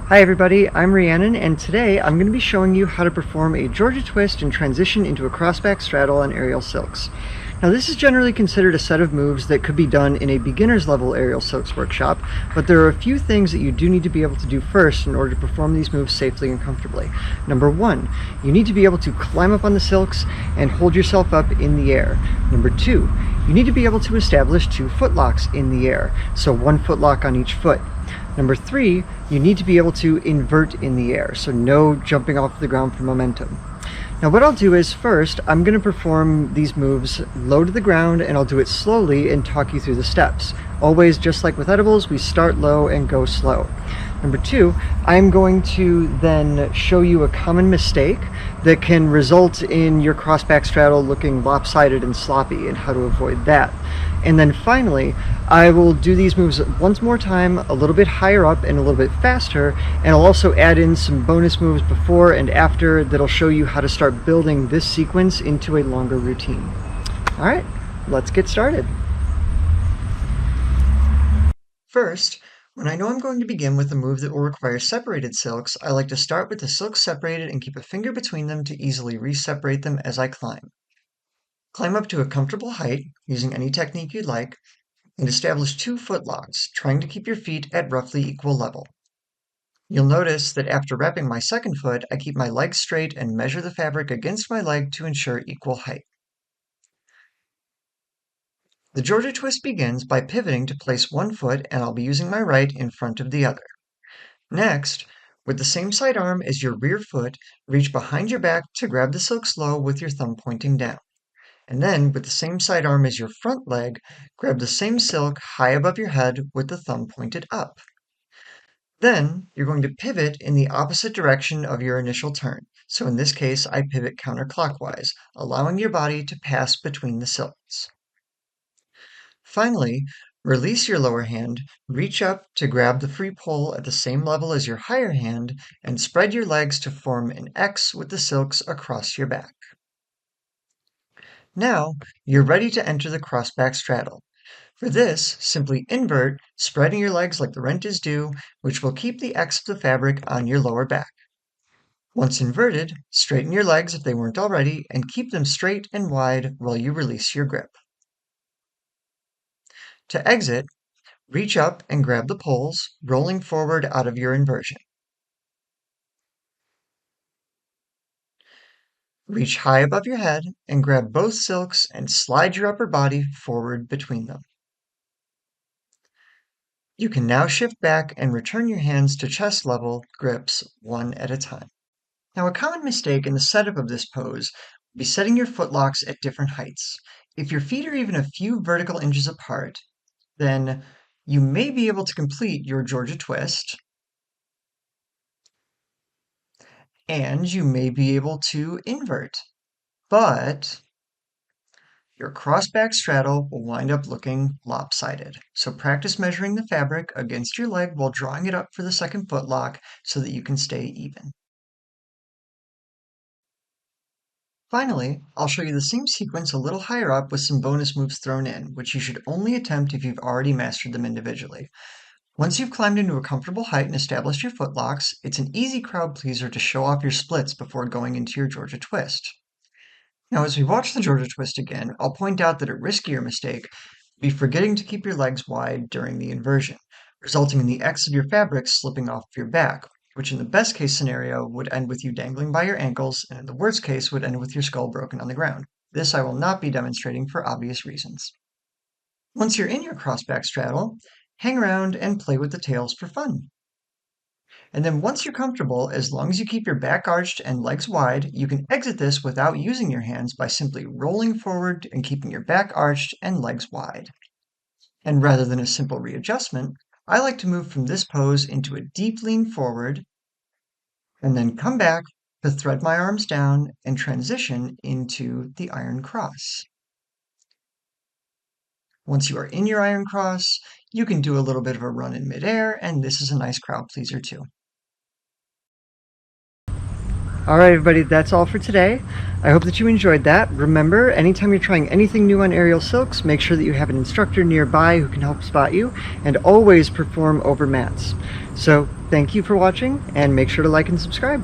Hi everybody, I'm Rhiannon, and today I'm going to be showing you how to perform a Georgia twist and transition into a crossback straddle on aerial silks. Now this is generally considered a set of moves that could be done in a beginner's level aerial silks workshop, but there are a few things that you do need to be able to do first in order to perform these moves safely and comfortably. Number one, you need to be able to climb up on the silks and hold yourself up in the air. Number two, you need to be able to establish 2 foot locks in the air, so 1 foot lock on each foot. Number three, you need to be able to invert in the air, so no jumping off the ground for momentum. Now what I'll do is first, I'm going to perform these moves low to the ground, and I'll do it slowly and talk you through the steps. Always, just like with edibles, we start low and go slow. Number two, I'm going to then show you a common mistake that can result in your crossback straddle looking lopsided and sloppy and how to avoid that. And then finally, I will do these moves once more time, a little bit higher up and a little bit faster, and I'll also add in some bonus moves before and after that'll show you how to start building this sequence into a longer routine. All right, let's get started. First, when I know I'm going to begin with a move that will require separated silks, I like to start with the silks separated and keep a finger between them to easily re-separate them as I climb. Climb up to a comfortable height, using any technique you'd like, and establish 2 foot locks, trying to keep your feet at roughly equal level. You'll notice that after wrapping my second foot, I keep my legs straight and measure the fabric against my leg to ensure equal height. The Georgia twist begins by pivoting to place 1 foot, and I'll be using my right in front of the other. Next, with the same side arm as your rear foot, reach behind your back to grab the silk slow with your thumb pointing down. And then, with the same side arm as your front leg, grab the same silk high above your head with the thumb pointed up. Then, you're going to pivot in the opposite direction of your initial turn. So in this case, I pivot counterclockwise, allowing your body to pass between the silks. Finally, release your lower hand, reach up to grab the free pole at the same level as your higher hand, and spread your legs to form an X with the silks across your back. Now, you're ready to enter the crossback straddle. For this, simply invert, spreading your legs like the rent is due, which will keep the X of the fabric on your lower back. Once inverted, straighten your legs if they weren't already, and keep them straight and wide while you release your grip. To exit, reach up and grab the poles, rolling forward out of your inversion. Reach high above your head and grab both silks and slide your upper body forward between them. You can now shift back and return your hands to chest level grips one at a time. Now, a common mistake in the setup of this pose would be setting your footlocks at different heights. If your feet are even a few vertical inches apart, then you may be able to complete your Georgia twist, and you may be able to invert, but your crossback straddle will wind up looking lopsided. So practice measuring the fabric against your leg while drawing it up for the second footlock so that you can stay even. Finally, I'll show you the same sequence a little higher up with some bonus moves thrown in, which you should only attempt if you've already mastered them individually. Once you've climbed into a comfortable height and established your footlocks, it's an easy crowd pleaser to show off your splits before going into your Georgia twist. Now, as we watch the Georgia twist again, I'll point out that a riskier mistake would be forgetting to keep your legs wide during the inversion, resulting in the X of your fabric slipping off your back, which in the best case scenario would end with you dangling by your ankles, and in the worst case would end with your skull broken on the ground. This I will not be demonstrating for obvious reasons. Once you're in your crossback straddle, hang around and play with the tails for fun. And then once you're comfortable, as long as you keep your back arched and legs wide, you can exit this without using your hands by simply rolling forward and keeping your back arched and legs wide. And rather than a simple readjustment, I like to move from this pose into a deep lean forward and then come back to thread my arms down and transition into the iron cross. Once you are in your iron cross, you can do a little bit of a run in midair, and this is a nice crowd pleaser too. Alright everybody, that's all for today. I hope that you enjoyed that. Remember, anytime you're trying anything new on aerial silks, make sure that you have an instructor nearby who can help spot you, and always perform over mats. So, thank you for watching, and make sure to like and subscribe.